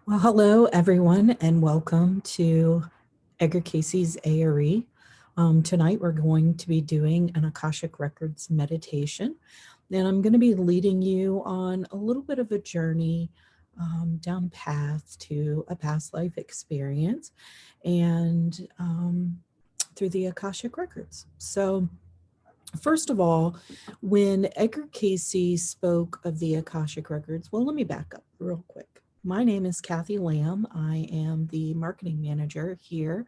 Well, hello, everyone, and welcome to Edgar Casey's ARE. Tonight, we're going to be doing an Akashic Records meditation, and I'm going to be leading you on a little bit of a journey down a path to a past life experience and through the Akashic Records. So, first of all, when Edgar Casey spoke of the Akashic Records, well, let me back up real quick. My name is Kathy Lamm. I am the marketing manager here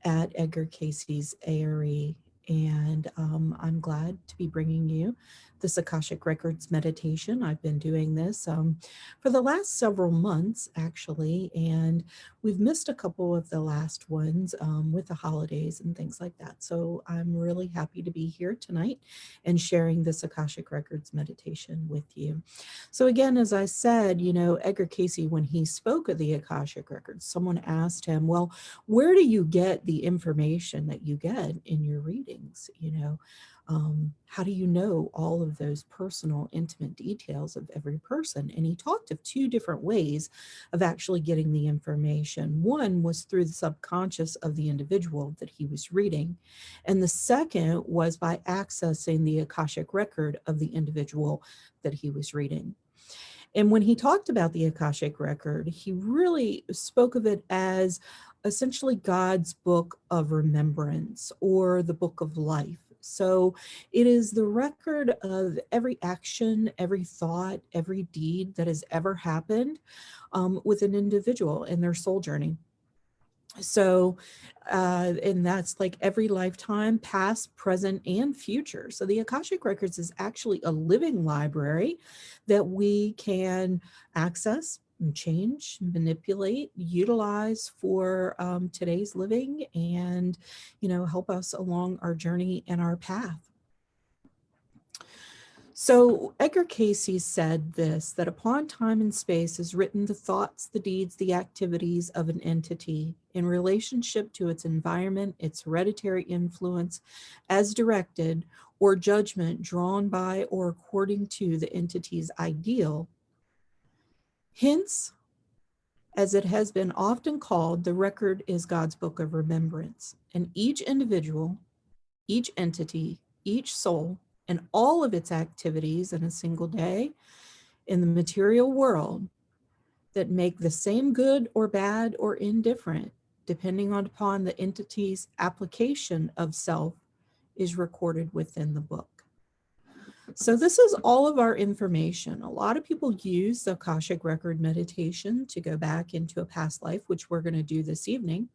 at Edgar Casey's ARE, and I'm glad to be bringing you this Akashic Records meditation. I've been doing this for the last several months, actually, and we've missed a couple of the last ones with the holidays and things like that. So I'm really happy to be here tonight and sharing this Akashic Records meditation with you. So again, as I said, Edgar Casey, when he spoke of the Akashic Records, someone asked him, well, where do you get the information that you get in your readings? How do you know all of those personal, intimate details of every person? And he talked of two different ways of actually getting the information. One was through the subconscious of the individual that he was reading, and the second was by accessing the Akashic record of the individual that he was reading. And when he talked about the Akashic record, he really spoke of it as essentially God's book of remembrance or the book of life. So it is the record of every action, every thought, every deed that has ever happened with an individual in their soul journey. So, and that's like every lifetime, past, present, and future. So the Akashic Records is actually a living library that we can access and change, manipulate, utilize for today's living and, help us along our journey and our path. So Edgar Casey said this, that upon time and space is written the thoughts, the deeds, the activities of an entity in relationship to its environment, its hereditary influence as directed, or judgment drawn by or according to the entity's ideal. Hence, as it has been often called, the record is God's book of remembrance, and each individual, each entity, each soul, and all of its activities in a single day in the material world that make the same good or bad or indifferent, depending upon the entity's application of self, is recorded within the book. So this is all of our information. A lot of people use the Akashic Record meditation to go back into a past life, which we're going to do this evening.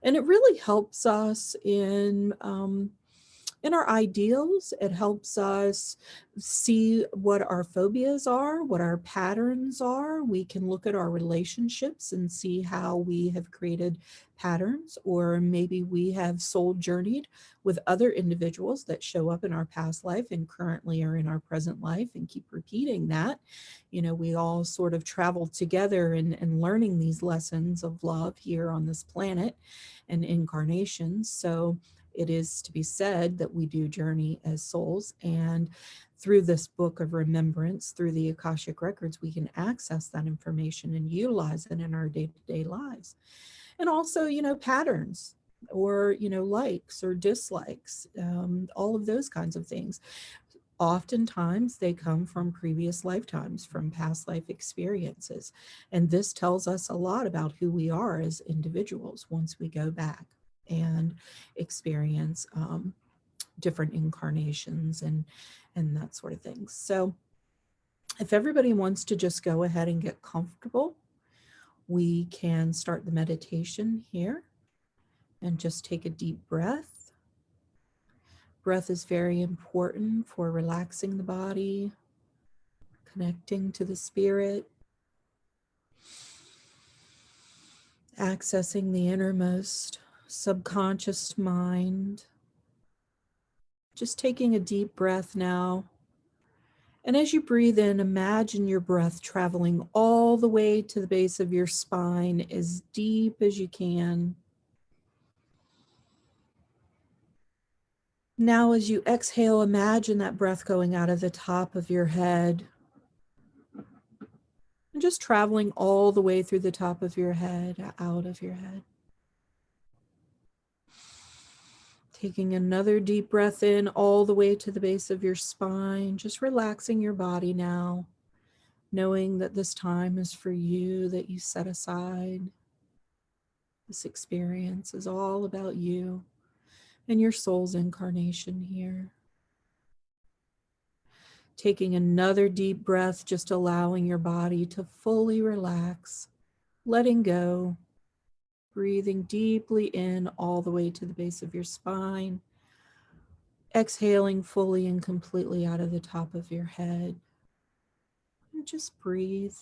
And it really helps us in our ideals. It helps us see what our phobias are, what our patterns are. We can look at our relationships and see how we have created patterns, or maybe we have soul journeyed with other individuals that show up in our past life and currently are in our present life and keep repeating that. We all sort of travel together and learning these lessons of love here on this planet and incarnations. So it is to be said that we do journey as souls, and through this book of remembrance, through the Akashic Records, we can access that information and utilize it in our day-to-day lives. And also, patterns or, likes or dislikes, all of those kinds of things. Oftentimes, they come from previous lifetimes, from past life experiences. And this tells us a lot about who we are as individuals once we go back and experience different incarnations and that sort of thing. So if everybody wants to just go ahead and get comfortable, we can start the meditation here and just take a deep breath. Breath is very important for relaxing the body, connecting to the spirit, accessing the innermost subconscious mind. Just taking a deep breath now. And as you breathe in, imagine your breath traveling all the way to the base of your spine, as deep as you can. Now, as you exhale, imagine that breath going out of the top of your head And just traveling all the way through the top of your head, out of your head. Taking another deep breath in all the way to the base of your spine, just relaxing your body now, knowing that this time is for you, that you set aside. This experience is all about you and your soul's incarnation here. Taking another deep breath, just allowing your body to fully relax, letting go, breathing deeply in all the way to the base of your spine, exhaling fully and completely out of the top of your head. And just breathe.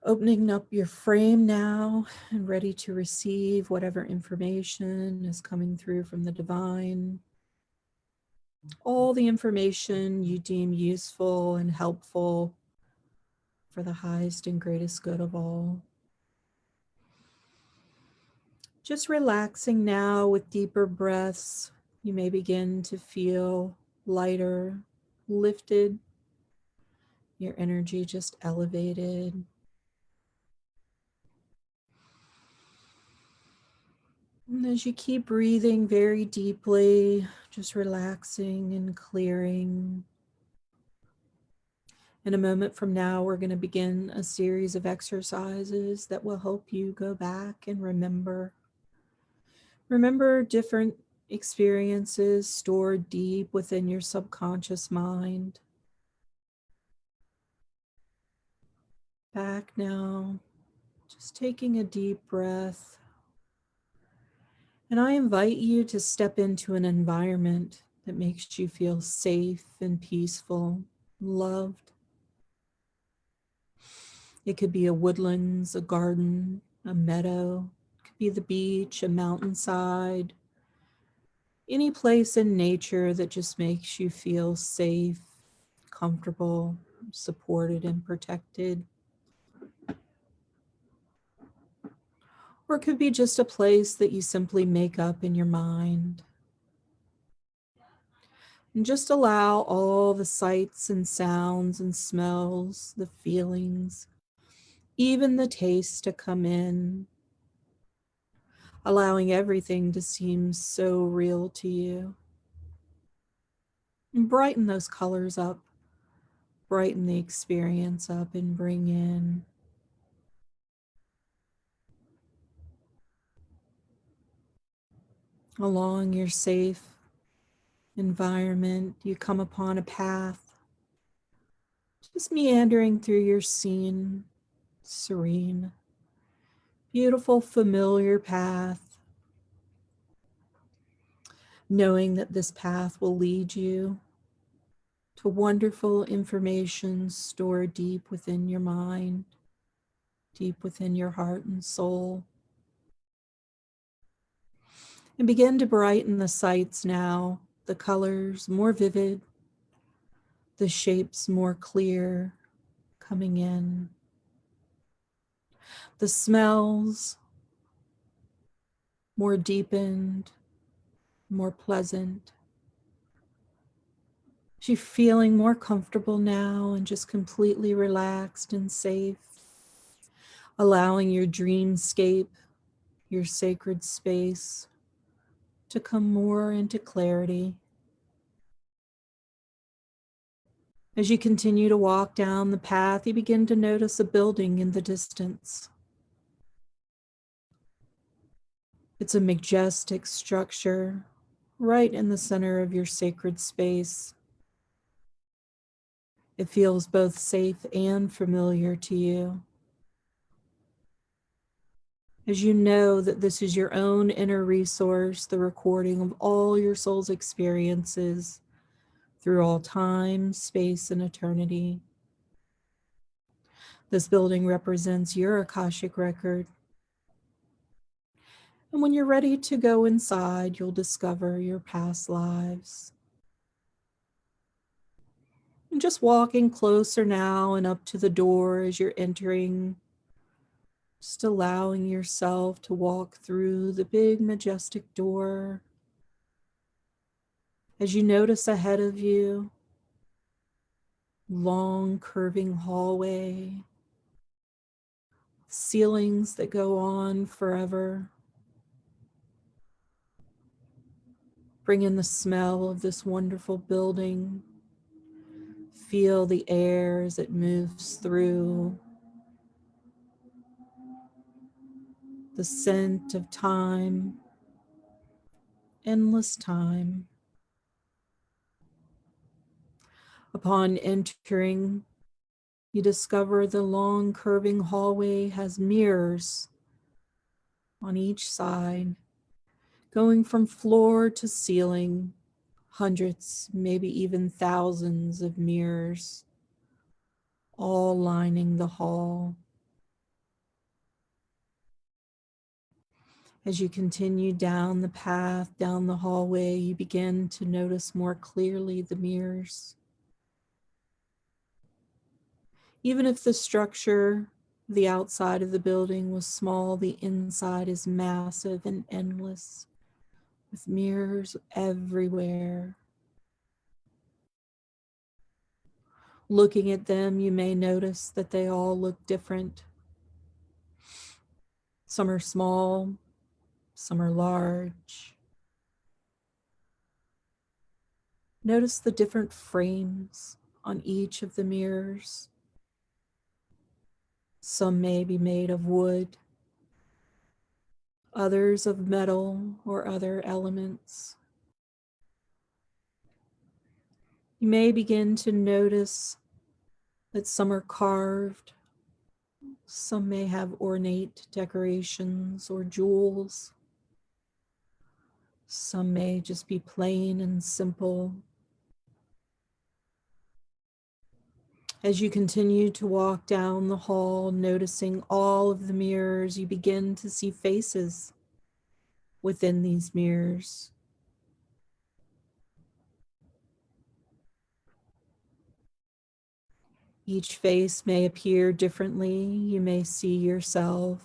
Opening up your frame now and ready to receive whatever information is coming through from the divine. All the information you deem useful and helpful for the highest and greatest good of all. Just relaxing now with deeper breaths, you may begin to feel lighter, lifted, your energy just elevated. And as you keep breathing very deeply, just relaxing and clearing. In a moment from now, we're going to begin a series of exercises that will help you go back and remember. Remember different experiences stored deep within your subconscious mind. Back now, just taking a deep breath. And I invite you to step into an environment that makes you feel safe and peaceful, loved. It could be a woodlands, a garden, a meadow. It could be the beach, a mountainside, any place in nature that just makes you feel safe, comfortable, supported, and protected. Or it could be just a place that you simply make up in your mind. And just allow all the sights and sounds and smells, the feelings, even the taste to come in, allowing everything to seem so real to you. And brighten those colors up, brighten the experience up, and bring in along your safe environment. You come upon a path, just meandering through your scene, serene, beautiful, familiar path, knowing that this path will lead you to wonderful information stored deep within your mind, deep within your heart and soul. And begin to brighten the sights now, the colors more vivid, the shapes more clear coming in, the smells more deepened, more pleasant. You're feeling more comfortable now and just completely relaxed and safe, allowing your dreamscape, your sacred space, to come more into clarity. As you continue to walk down the path, you begin to notice a building in the distance. It's a majestic structure right in the center of your sacred space. It feels both safe and familiar to you, as you know that this is your own inner resource, the recording of all your soul's experiences through all time, space, and eternity. This building represents your Akashic record. And when you're ready to go inside, you'll discover your past lives. And just walking closer now and up to the door as you're entering, just allowing yourself to walk through the big, majestic door. As you notice ahead of you, long curving hallway, ceilings that go on forever. Bring in the smell of this wonderful building. Feel the air as it moves through. The scent of time, endless time. Upon entering, you discover the long curving hallway has mirrors on each side, going from floor to ceiling, hundreds, maybe even thousands of mirrors, all lining the hall. As you continue down the path, down the hallway, you begin to notice more clearly the mirrors. Even if the structure, the outside of the building was small, the inside is massive and endless, with mirrors everywhere. Looking at them, you may notice that they all look different. Some are small, some are large. Notice the different frames on each of the mirrors. Some may be made of wood, others of metal or other elements. You may begin to notice that some are carved, some may have ornate decorations or jewels, some may just be plain and simple. As you continue to walk down the hall, noticing all of the mirrors, you begin to see faces within these mirrors. Each face may appear differently. You may see yourself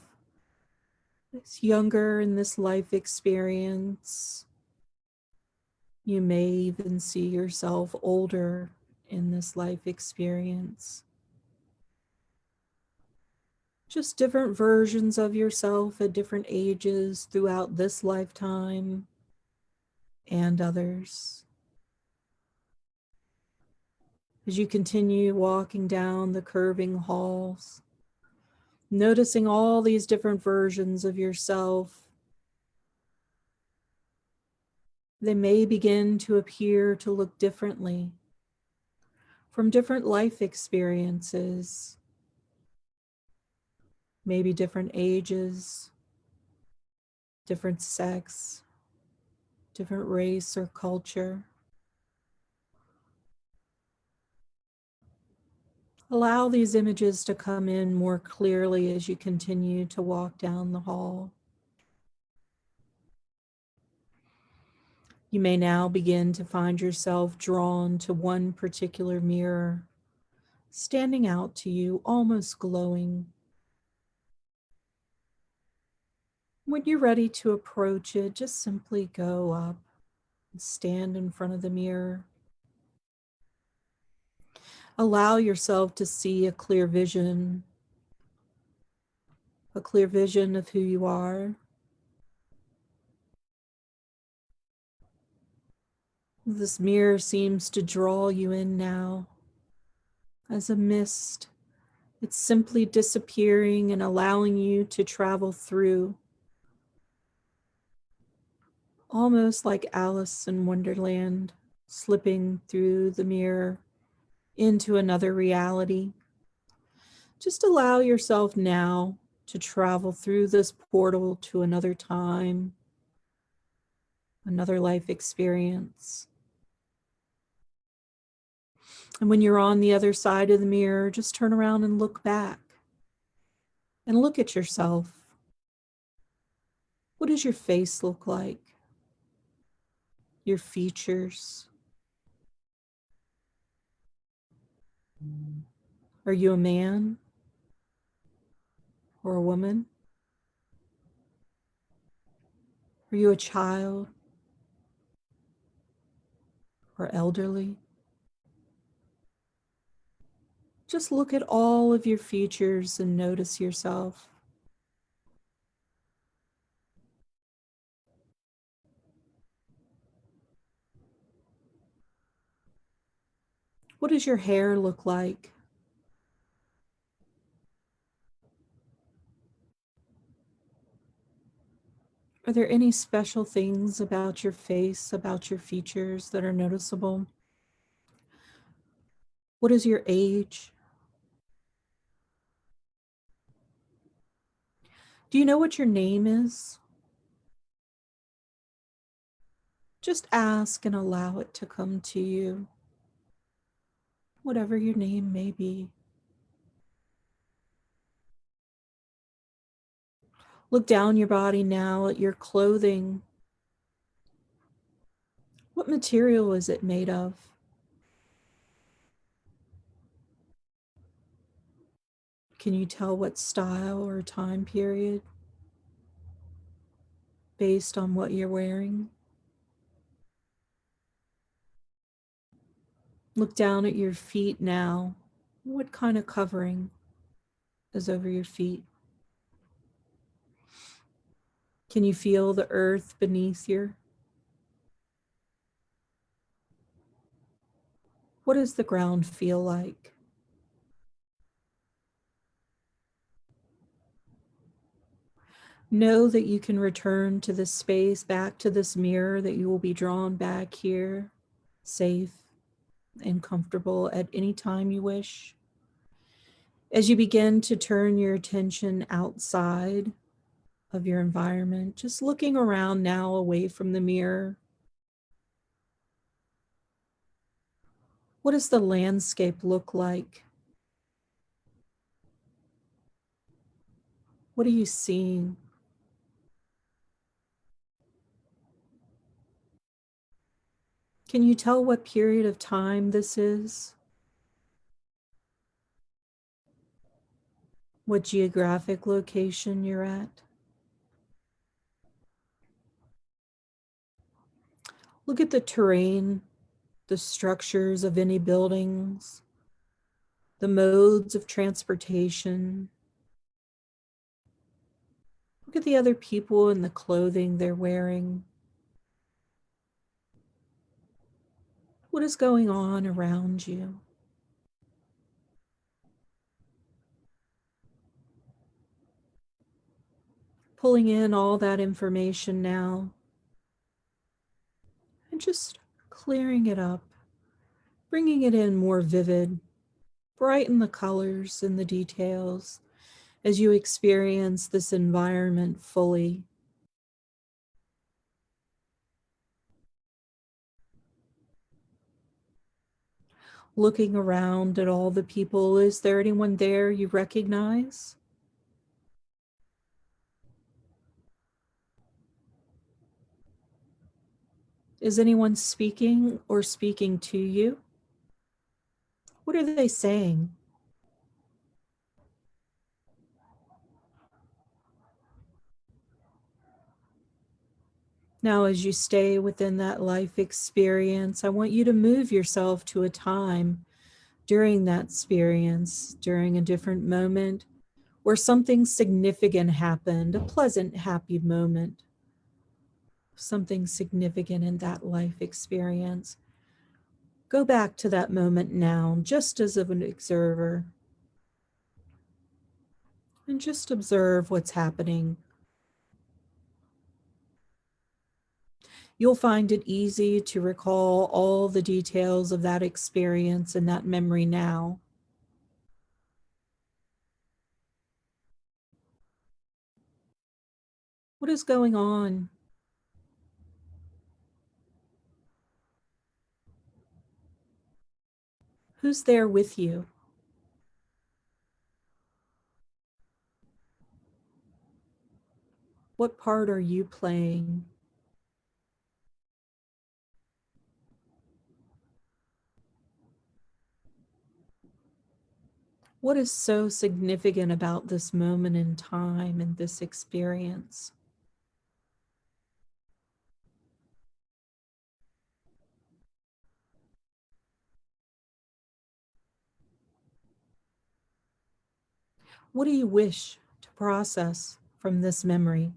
as younger in this life experience. You may even see yourself older in this life experience. Just different versions of yourself at different ages throughout this lifetime and others. As you continue walking down the curving halls, noticing all these different versions of yourself, they may begin to appear to look differently from different life experiences, maybe different ages, different sex, different race or culture. Allow these images to come in more clearly as you continue to walk down the hall. You may now begin to find yourself drawn to one particular mirror, standing out to you, almost glowing. When you're ready to approach it, just simply go up and stand in front of the mirror. Allow yourself to see a clear vision of who you are. This mirror seems to draw you in now as a mist. It's simply disappearing and allowing you to travel through, almost like Alice in Wonderland, slipping through the mirror into another reality. Just allow yourself now to travel through this portal to another time, another life experience. And when you're on the other side of the mirror, just turn around and look back and look at yourself. What does your face look like? Your features? Are you a man or a woman? Are you a child or elderly? Just look at all of your features and notice yourself. What does your hair look like? Are there any special things about your face, about your features that are noticeable? What is your age? Do you know what your name is? Just ask and allow it to come to you, whatever your name may be. Look down your body now at your clothing. What material is it made of? Can you tell what style or time period based on what you're wearing? Look down at your feet now. What kind of covering is over your feet? Can you feel the earth beneath you? What does the ground feel like? Know that you can return to this space, back to this mirror, that you will be drawn back here, safe and comfortable at any time you wish. As you begin to turn your attention outside of your environment, just looking around now away from the mirror, what does the landscape look like? What are you seeing? Can you tell what period of time this is? What geographic location you're at? Look at the terrain, the structures of any buildings, the modes of transportation. Look at the other people and the clothing they're wearing. What is going on around you? Pulling in all that information now and just clearing it up, bringing it in more vivid, brighten the colors and the details as you experience this environment fully. Looking around at all the people, is there anyone there you recognize? Is anyone speaking or speaking to you? What are they saying? Now, as you stay within that life experience, I want you to move yourself to a time during that experience, during a different moment where something significant happened, a pleasant, happy moment, something significant in that life experience. Go back to that moment now, just as of an observer, and just observe what's happening. You'll find it easy to recall all the details of that experience and that memory now. What is going on? Who's there with you? What part are you playing? What is so significant about this moment in time and this experience? What do you wish to process from this memory?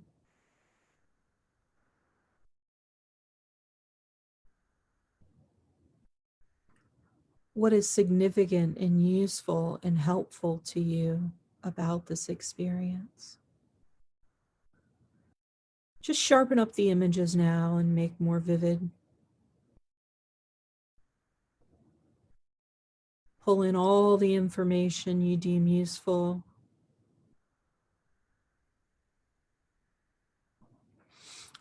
What is significant and useful and helpful to you about this experience? Just sharpen up the images now and make more vivid. Pull in all the information you deem useful.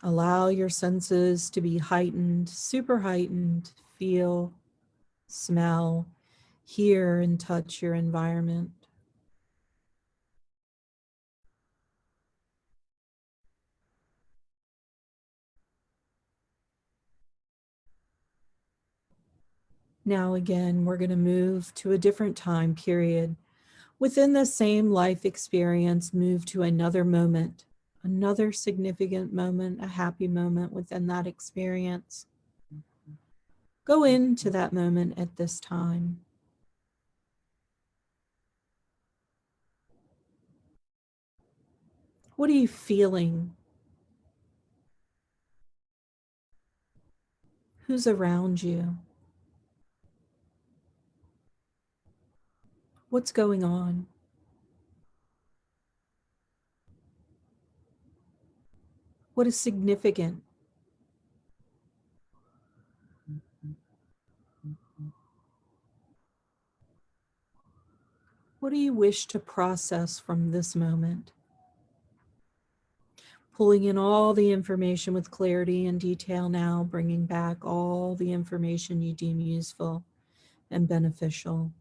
Allow your senses to be heightened, super heightened. Feel, smell, hear, and touch your environment. Now again, we're going to move to a different time period. Within the same life experience, move to another moment, another significant moment, a happy moment within that experience. Go into that moment at this time. What are you feeling? Who's around you? What's going on? What is significant? What do you wish to process from this moment? Pulling in all the information with clarity and detail now, bringing back all the information you deem useful and beneficial.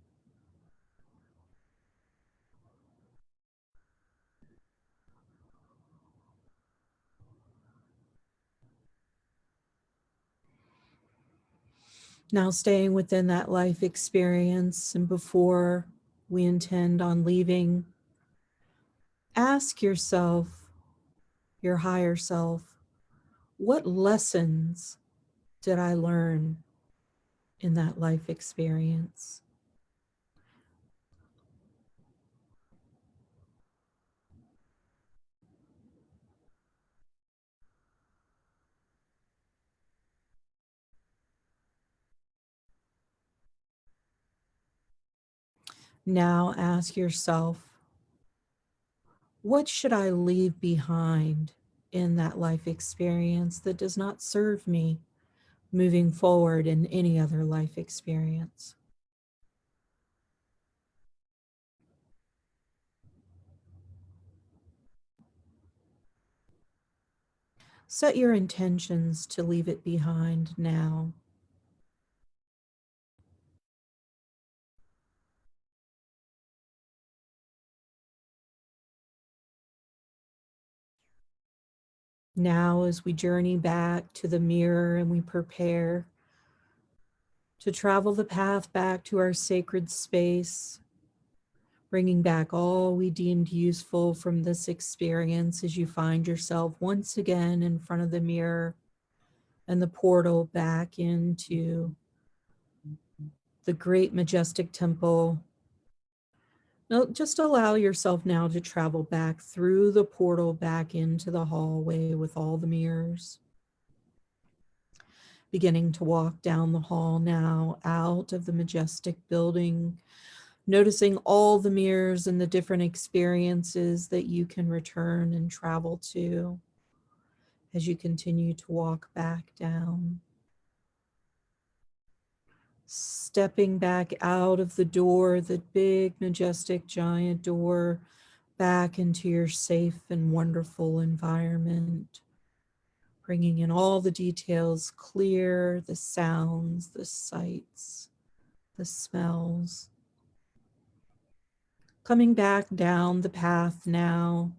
Now staying within that life experience, and before we intend on leaving, ask yourself, your higher self, what lessons did I learn in that life experience? Now ask yourself, what should I leave behind in that life experience that does not serve me moving forward in any other life experience? Set your intentions to leave it behind now. Now, as we journey back to the mirror and we prepare to travel the path back to our sacred space, bringing back all we deemed useful from this experience as you find yourself once again in front of the mirror and the portal back into the great majestic temple. Now, just allow yourself now to travel back through the portal back into the hallway with all the mirrors. Beginning to walk down the hall now, out of the majestic building, noticing all the mirrors and the different experiences that you can return and travel to as you continue to walk back down. Stepping back out of the door, the big, majestic, giant door, back into your safe and wonderful environment. Bringing in all the details clear, the sounds, the sights, the smells. Coming back down the path now.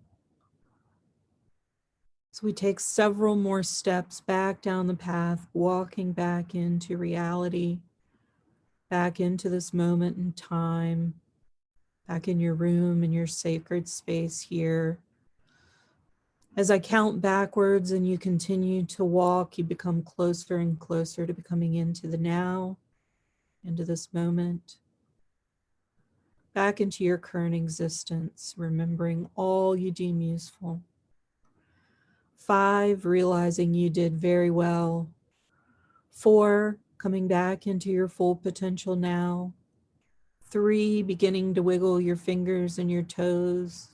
So we take several more steps back down the path, walking back into reality, back into this moment in time, back in your room, in your sacred space here. As I count backwards and you continue to walk, you become closer and closer to becoming into the now, into this moment. back into your current existence, remembering all you deem useful. 5, realizing you did very well. 4, coming back into your full potential now. 3, beginning to wiggle your fingers and your toes.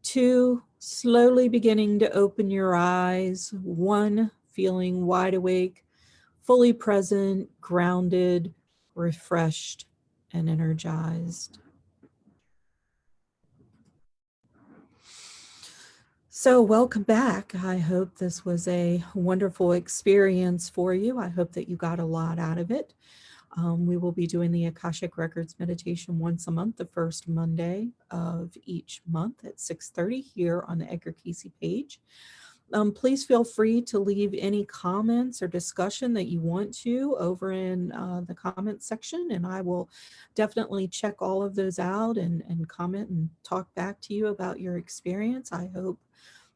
2, slowly beginning to open your eyes. 1, feeling wide awake, fully present, grounded, refreshed, and energized. So, welcome back. I hope this was a wonderful experience for you. I hope that you got a lot out of it. We will be doing the Akashic Records meditation once a month, the first Monday of each month at 6:30 here on the Edgar Casey page. Please feel free to leave any comments or discussion that you want to over in the comments section, and I will definitely check all of those out and comment and talk back to you about your experience. I hope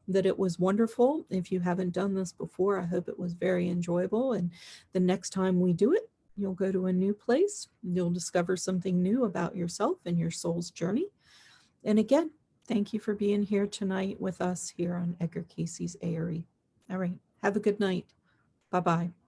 that it was wonderful. If you haven't done this before, I hope it was very enjoyable. And the next time we do it, you'll go to a new place. You'll discover something new about yourself and your soul's journey. And again, thank you for being here tonight with us here on Edgar Casey's ARE. All right. Have a good night. Bye-bye.